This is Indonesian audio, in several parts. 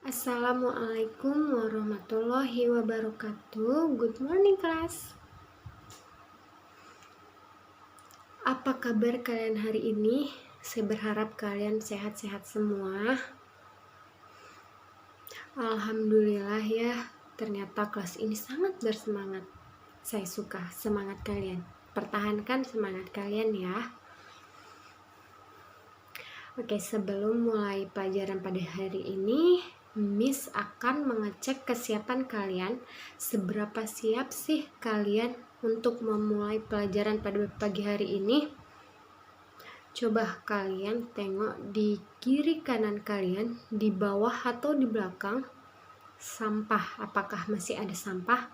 Assalamualaikum warahmatullahi wabarakatuh. Good morning class. Apa kabar kalian hari ini? Saya berharap kalian sehat-sehat semua. Alhamdulillah ya, ternyata kelas ini sangat bersemangat. Saya suka semangat kalian. Pertahankan semangat kalian ya. Oke, sebelum mulai pelajaran pada hari ini, Miss akan mengecek kesiapan kalian. Seberapa siap sih kalian untuk memulai pelajaran pada pagi hari ini? Coba kalian tengok di kiri kanan kalian, di bawah atau di belakang, sampah. Apakah masih ada sampah?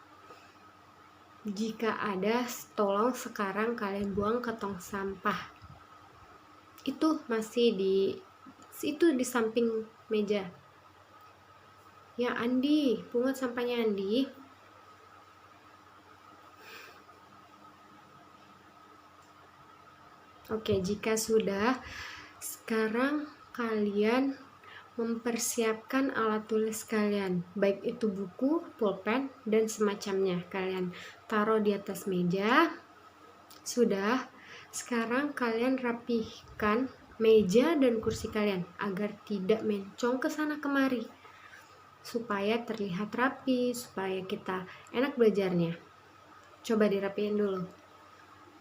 Jika ada, tolong sekarang kalian buang ke tong sampah. Itu masih di samping meja. Ya Andi, pungut sampahnya Andi. Oke, jika sudah, sekarang kalian mempersiapkan alat tulis kalian, baik itu buku, pulpen, dan semacamnya. Kalian taruh di atas meja. Sudah, sekarang kalian rapihkan meja dan kursi kalian agar tidak mencong ke sana kemari, supaya terlihat rapi, supaya kita enak belajarnya. Coba dirapiin dulu.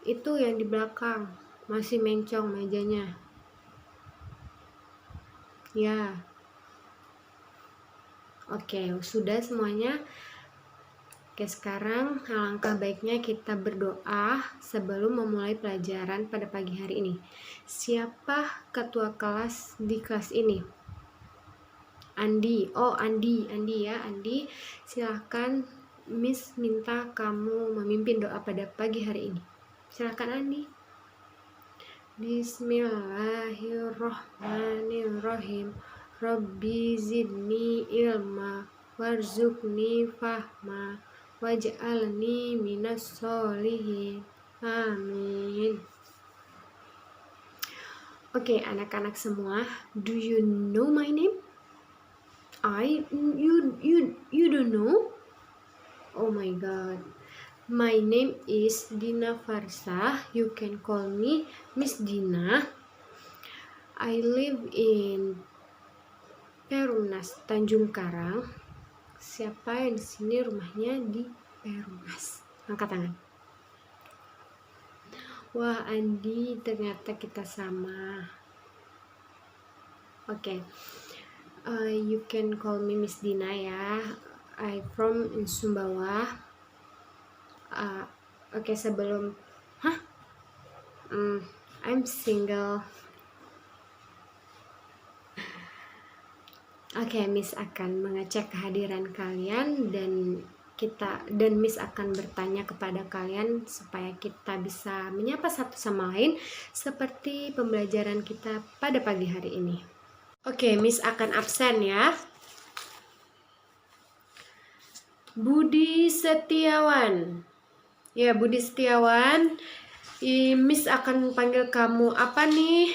Itu yang di belakang masih mencong mejanya. Ya. Oke, sudah semuanya. Oke, sekarang alangkah baiknya kita berdoa sebelum memulai pelajaran pada pagi hari ini. Siapa ketua kelas di kelas ini? Andi. Oh, Andi ya, Andi. Silahkan Miss minta kamu memimpin doa pada pagi hari ini. Silahkan Andi. Bismillahirrahmanirrahim. Rabbi zidni ilma warzuqni fahma waj'alni minas sholihin. Amin. Oke, anak-anak semua, do you know my name? You don't know? Oh my god. My name is Dina Farsah. You can call me Miss Dina. I live in Perumnas, Tanjung Karang. Siapa yang di sini rumahnya di Perumnas? Angkat tangan. Wah, Andi, ternyata kita sama. Oke. You can call me Miss Dina ya. I from in Sumbawa. Oke, sebelum I'm single. Oke, Miss akan mengecek kehadiran kalian dan Miss akan bertanya kepada kalian supaya kita bisa menyapa satu sama lain seperti pembelajaran kita pada pagi hari ini. Oke, Miss akan absen ya. Budi Setiawan. Ya, Budi Setiawan. Miss akan panggil kamu apa nih?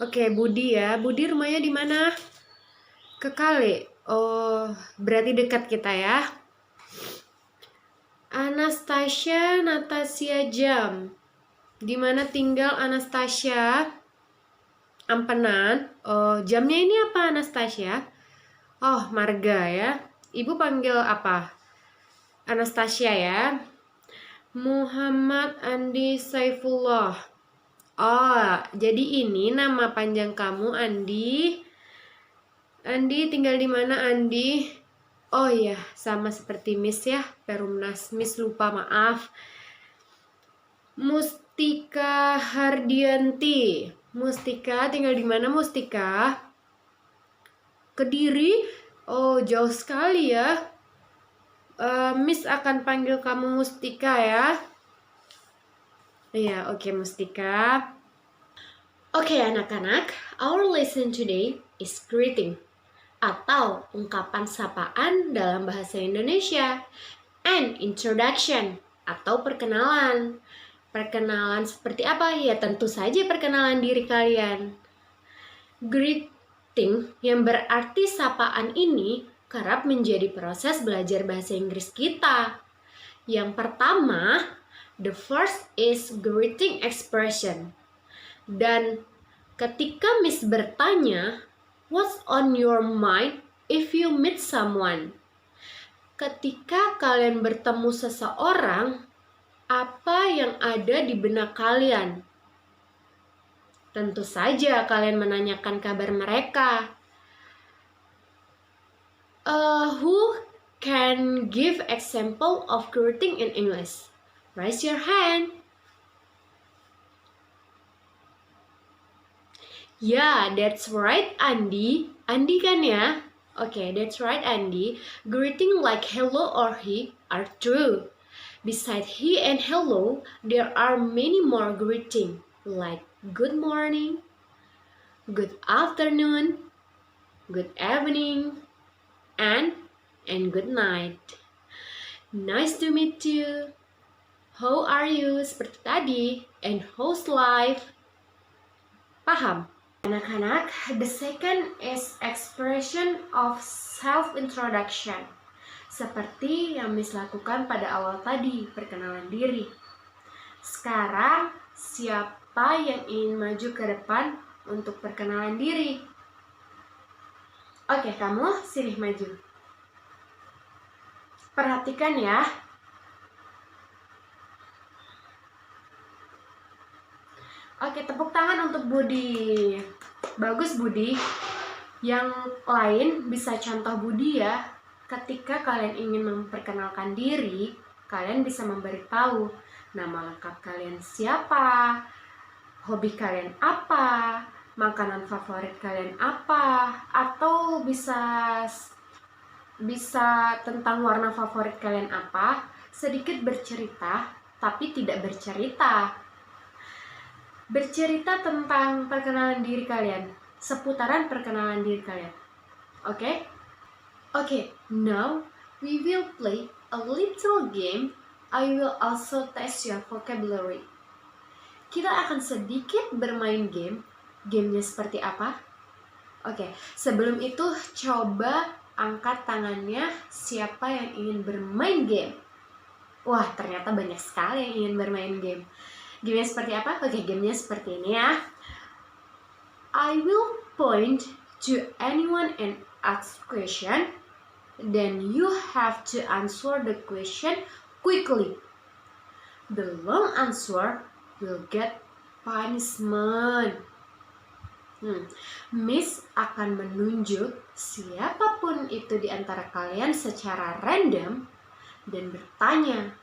Oke, Budi ya. Budi rumahnya di mana? Ke Kali. Oh, berarti dekat kita ya. Anastasia Natasia Jam. Di mana tinggal Anastasia? Ampenan. Oh, jamnya ini apa Anastasia? Oh, marga ya. Ibu panggil apa? Anastasia ya. Muhammad Andi Saifullah. Oh, jadi ini nama panjang kamu Andi. Andi tinggal di mana Andi? Oh iya, sama seperti Miss ya, Perumnas. Miss lupa, maaf. Mustika Hardianti. Mustika tinggal di mana Mustika? Kediri? Oh, jauh sekali ya. Miss akan panggil kamu Mustika ya. Iya, oke Mustika. Oke anak-anak, our lesson today is greeting atau ungkapan sapaan dalam bahasa Indonesia, and introduction atau perkenalan. Perkenalan seperti apa? Ya tentu saja perkenalan diri kalian. Greet Greeting yang berarti sapaan ini kerap menjadi proses belajar bahasa Inggris kita. Yang pertama, the first is greeting expression. Dan ketika Miss bertanya, what's on your mind if you meet someone? Ketika kalian bertemu seseorang, apa yang ada di benak kalian? Tentu saja kalian menanyakan kabar mereka. Who can give example of greeting in English? Raise your hand. Yeah, that's right, Andi. Andi kan ya? Okay, that's right, Andi. Greeting like hello or he are true. Besides he and hello, there are many more greeting like good morning, good afternoon, good evening, and good night. Nice to meet you. How are you? Seperti tadi. And how's life? Paham? Anak-anak, the second is expression of self-introduction. Seperti yang Miss lakukan pada awal tadi, perkenalan diri. Sekarang, siapa yang ingin maju ke depan untuk perkenalan diri? Oke, kamu sini maju. Perhatikan ya. Oke, tepuk tangan untuk Budi. Bagus, Budi. Yang lain bisa contoh Budi ya. Ketika kalian ingin memperkenalkan diri, kalian bisa memberitahu nama lengkap kalian siapa, hobi kalian apa, makanan favorit kalian apa, atau bisa tentang warna favorit kalian apa, sedikit bercerita tapi tidak bercerita. Bercerita tentang perkenalan diri kalian, seputaran perkenalan diri kalian. Oke? Okay, now we will play a little game. I will also test your vocabulary. Kita akan sedikit bermain game. Gamenya seperti apa? Oke, sebelum itu coba angkat tangannya siapa yang ingin bermain game. Wah, ternyata banyak sekali yang ingin bermain game. Gamenya seperti apa? Oke, gamenya seperti ini ya. I will point to anyone and ask question. Then you have to answer the question quickly. The long answer will get punishment. Miss akan menunjuk siapapun itu di antara kalian secara random dan bertanya.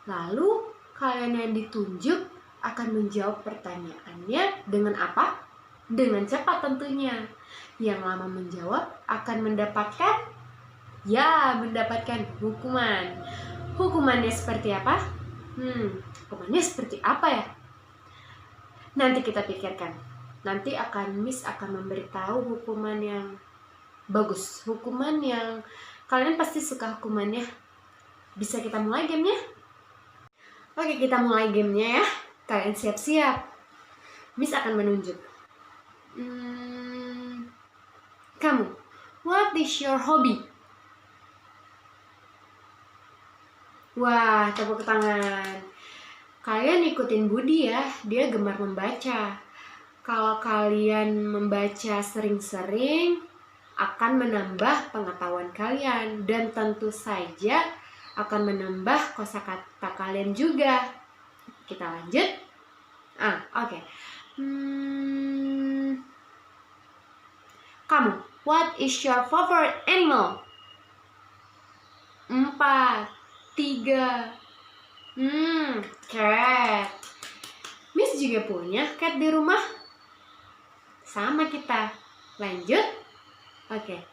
Lalu kalian yang ditunjuk akan menjawab pertanyaannya dengan apa? Dengan cepat tentunya. Yang lama menjawab akan mendapatkan hukuman. Hukumannya seperti apa? Hukumannya seperti apa ya? Nanti kita pikirkan. Nanti Miss akan memberitahu hukuman yang bagus. Hukuman yang kalian pasti suka hukumannya. Bisa kita mulai gamenya? Oke, kita mulai gamenya ya. Kalian siap-siap. Miss akan menunjuk. Kamu, what is your hobby? Wah, tepuk tangan. Kalian ikutin Budi ya, dia gemar membaca. Kalau kalian membaca sering-sering, akan menambah pengetahuan kalian. Dan tentu saja akan menambah kosakata kalian juga. Kita lanjut. Oke. Kamu, what is your favorite animal? 4, 3. Cat. Miss juga punya cat di rumah. Sama kita. Lanjut. Oke.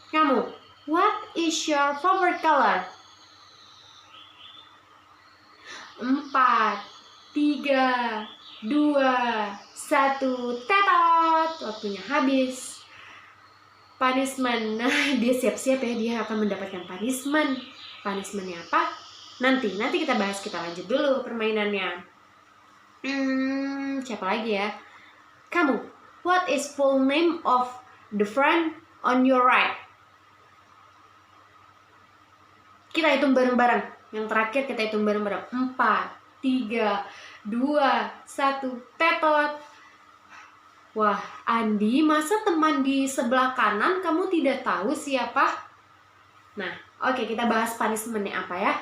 Kamu, what is your favorite color? 4, 3, 2, 1. Tetot. Waktunya habis. Punishment. Nah, dia siap-siap ya, dia akan mendapatkan punishment. Punishmentnya apa? Nanti kita bahas, kita lanjut dulu permainannya. Siapa lagi ya? Kamu, What is full name of the friend on your right? Kita hitung bareng-bareng. Yang terakhir kita hitung bareng-bareng. 4, 3, 2, 1, tetot. Wah, Andi, masa teman di sebelah kanan kamu tidak tahu siapa? Nah, oke, kita bahas punishment-nya apa ya.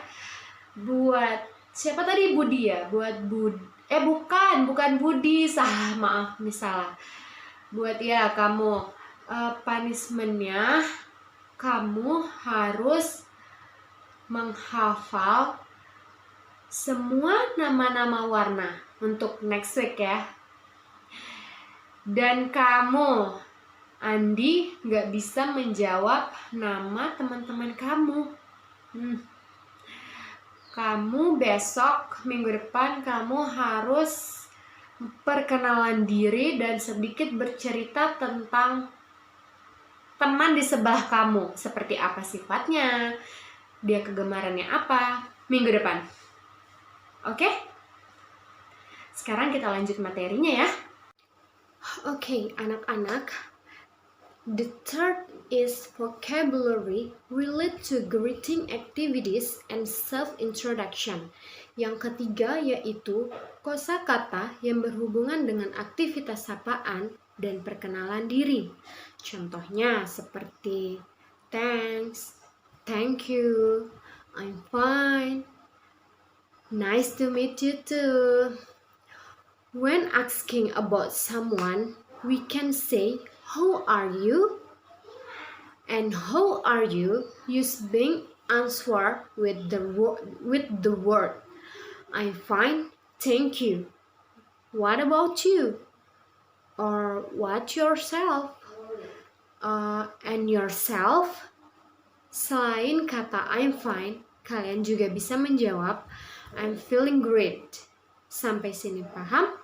Buat siapa tadi? Budi ya? Buat bukan Budi, maaf nih salah. Buat ya kamu, punishment-nya kamu harus menghafal semua nama-nama warna untuk next week ya. Dan kamu, Andi, gak bisa menjawab nama teman-teman kamu. Kamu besok, minggu depan, kamu harus perkenalan diri dan sedikit bercerita tentang teman di sebelah kamu. Seperti apa sifatnya, dia kegemarannya apa, minggu depan. Oke? Sekarang kita lanjut materinya ya. Oke, anak-anak. The third is vocabulary related to greeting activities and self-introduction. Yang ketiga yaitu kosakata yang berhubungan dengan aktivitas sapaan dan perkenalan diri. Contohnya seperti thanks, thank you, I'm fine, nice to meet you too. When asking about someone, we can say, how are you? And how are you use being answered with the word I'm fine, thank you. What about you? Or what yourself? And yourself? Selain kata I'm fine, kalian juga bisa menjawab I'm feeling great. Sampai sini paham?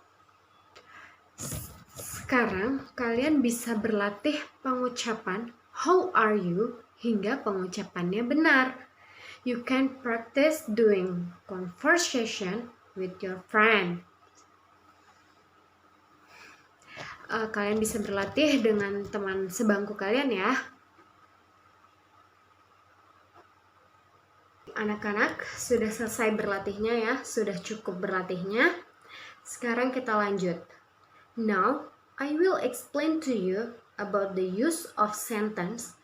Sekarang kalian bisa berlatih pengucapan how are you hingga pengucapannya benar. You can practice doing conversation with your friend. Kalian bisa berlatih dengan teman sebangku kalian ya. Anak-anak, sudah selesai berlatihnya ya, sudah cukup berlatihnya. Sekarang kita lanjut. Now, I will explain to you about the use of sentence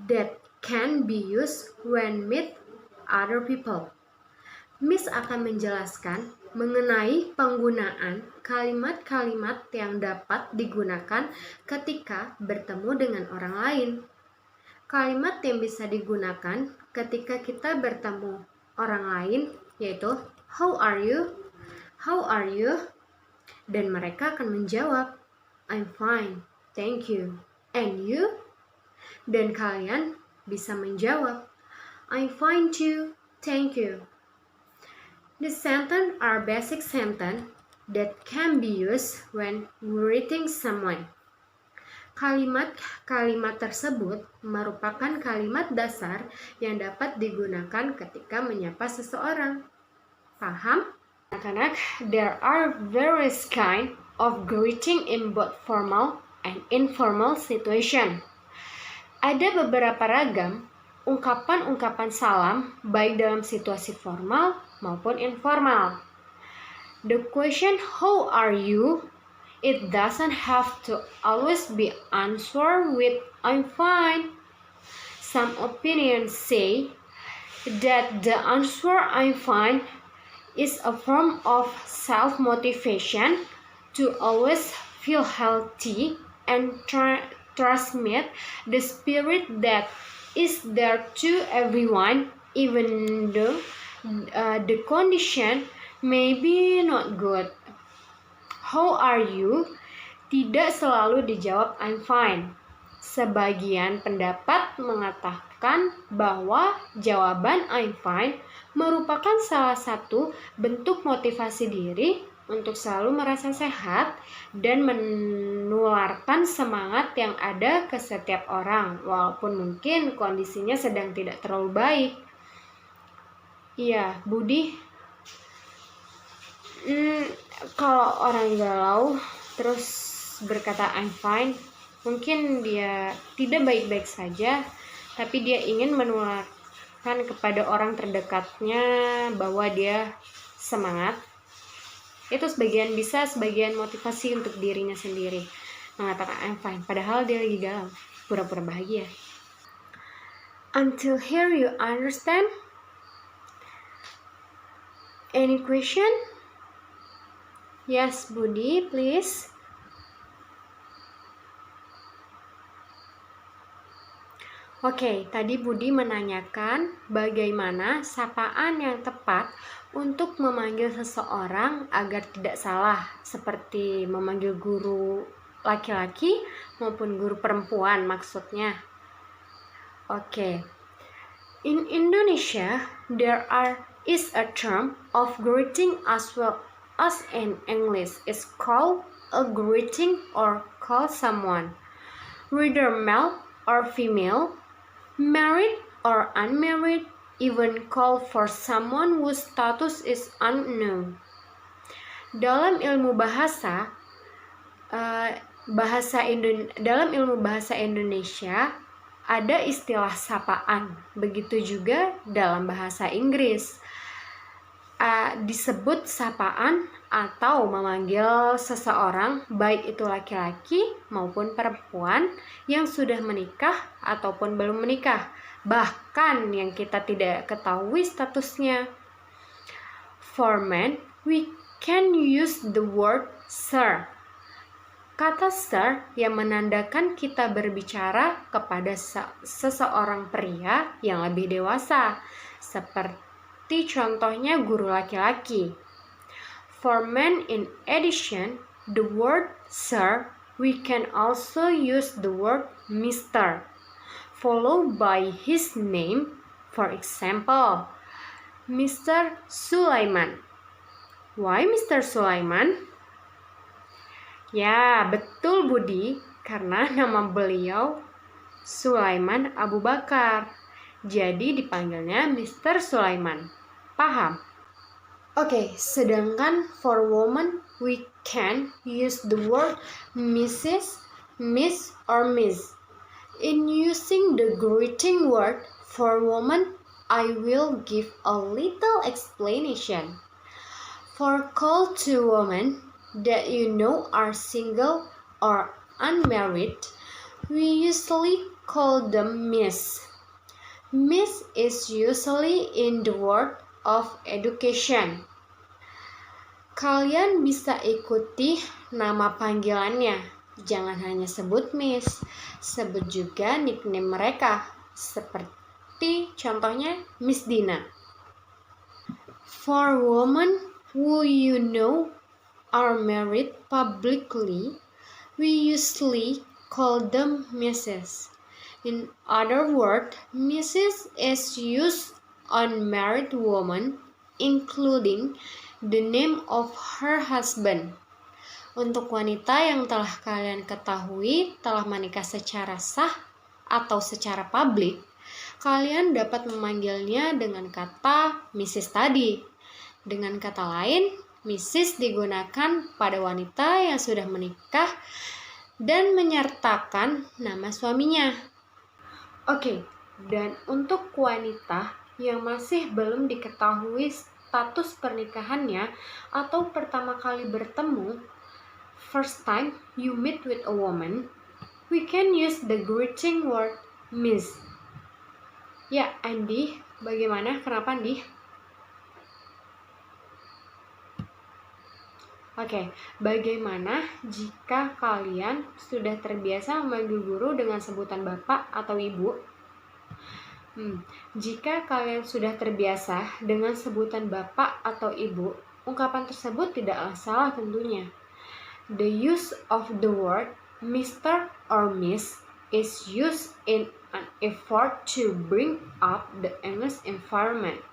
that can be used when meet other people. Miss akan menjelaskan mengenai penggunaan kalimat-kalimat yang dapat digunakan ketika bertemu dengan orang lain. Kalimat yang bisa digunakan ketika kita bertemu orang lain yaitu how are you? How are you? Dan mereka akan menjawab I'm fine, thank you. And you? Dan kalian bisa menjawab I'm fine too, thank you. The sentence are basic sentence that can be used when greeting someone. Kalimat-kalimat tersebut merupakan kalimat dasar yang dapat digunakan ketika menyapa seseorang. Paham? Anak-anak, there are various kind of greeting in both formal and informal situation. Ada beberapa ragam ungkapan-ungkapan salam baik dalam situasi formal maupun informal. The question how are you? It doesn't have to always be answered with I'm fine. Some opinions say that the answer I'm fine is a form of self-motivation to always feel healthy and transmit the spirit that is there to everyone, even though the condition may be not good. How are you? Tidak selalu dijawab I'm fine. Sebagian pendapat mengatakan bahwa jawaban I'm fine merupakan salah satu bentuk motivasi diri untuk selalu merasa sehat dan menularkan semangat yang ada ke setiap orang, walaupun mungkin kondisinya sedang tidak terlalu baik. Iya, Budi. Kalau orang galau, terus berkata I'm fine, mungkin dia tidak baik-baik saja, tapi dia ingin menularkan kepada orang terdekatnya bahwa dia semangat. Itu sebagian motivasi untuk dirinya sendiri, mengatakan I'm fine, padahal dia lagi galau, pura-pura bahagia. Until here you understand? Any question? Yes, Budi, please. Oke, tadi Budi menanyakan bagaimana sapaan yang tepat untuk memanggil seseorang agar tidak salah, seperti memanggil guru laki-laki maupun guru perempuan maksudnya. Oke. In Indonesia, there is a term of greeting as well as in English is called a greeting or call someone, whether male or female, married or unmarried, even call for someone whose status is unknown. Dalam ilmu bahasa Indonesia ada istilah sapaan, begitu juga dalam bahasa Inggris. Disebut sapaan atau memanggil seseorang, baik itu laki-laki maupun perempuan yang sudah menikah ataupun belum menikah, bahkan yang kita tidak ketahui statusnya. For men, we can use the word sir. Kata sir yang menandakan kita berbicara kepada seseorang pria yang lebih dewasa, seperti contohnya guru laki-laki. For men, in addition, the word sir, we can also use the word Mr. followed by his name. For example, Mr. Sulaiman. Why Mr. Sulaiman? Ya, betul Budi, karena nama beliau Sulaiman Abu Bakar. Jadi dipanggilnya Mr. Sulaiman. Paham? Oke, sedangkan for woman we can use the word Mrs., Miss, or Miss. In using the greeting word for woman, I will give a little explanation. For call to women that you know are single or unmarried, we usually call them Miss. Miss is usually in the word of education. Kalian bisa ikuti nama panggilannya. Jangan hanya sebut Miss, sebut juga nickname mereka, seperti contohnya Miss Dina. For women who you know are married publicly, we usually call them Mrs. In other words, Mrs. is used on married women, including the name of her husband. Untuk wanita yang telah kalian ketahui telah menikah secara sah atau secara publik, kalian dapat memanggilnya dengan kata Mrs. tadi. Dengan kata lain, Mrs. digunakan pada wanita yang sudah menikah dan menyertakan nama suaminya. Oke, dan untuk wanita yang masih belum diketahui status pernikahannya atau pertama kali bertemu, first time you meet with a woman, we can use the greeting word Miss. Ya, Andi, bagaimana? Kenapa, Andi? Oke, bagaimana jika kalian sudah terbiasa memanggil guru dengan sebutan bapak atau ibu? Jika kalian sudah terbiasa dengan sebutan bapak atau ibu, ungkapan tersebut tidaklah salah tentunya. The use of the word Mr. or Miss is used in an effort to bring up the English environment.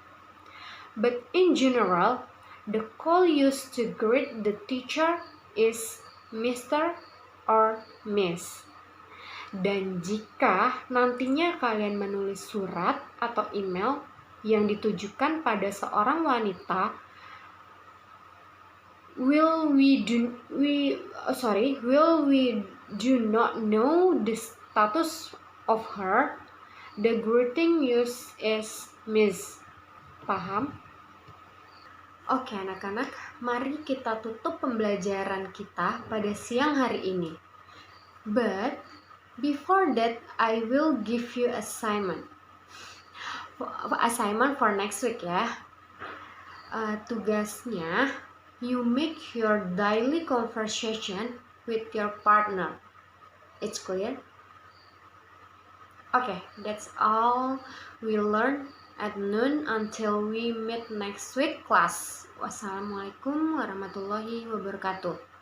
But in general, the call used to greet the teacher is Mr. or Miss. Dan jika nantinya kalian menulis surat atau email yang ditujukan pada seorang wanita, will we do not know the status of her? The greeting use is Miss. Paham? Oke anak-anak, mari kita tutup pembelajaran kita pada siang hari ini. But before that, I will give you assignment for next week ya. Tugasnya, you make your daily conversation with your partner. It's clear? Okay, that's all we learn at noon until we meet next week class. Wassalamualaikum warahmatullahi wabarakatuh.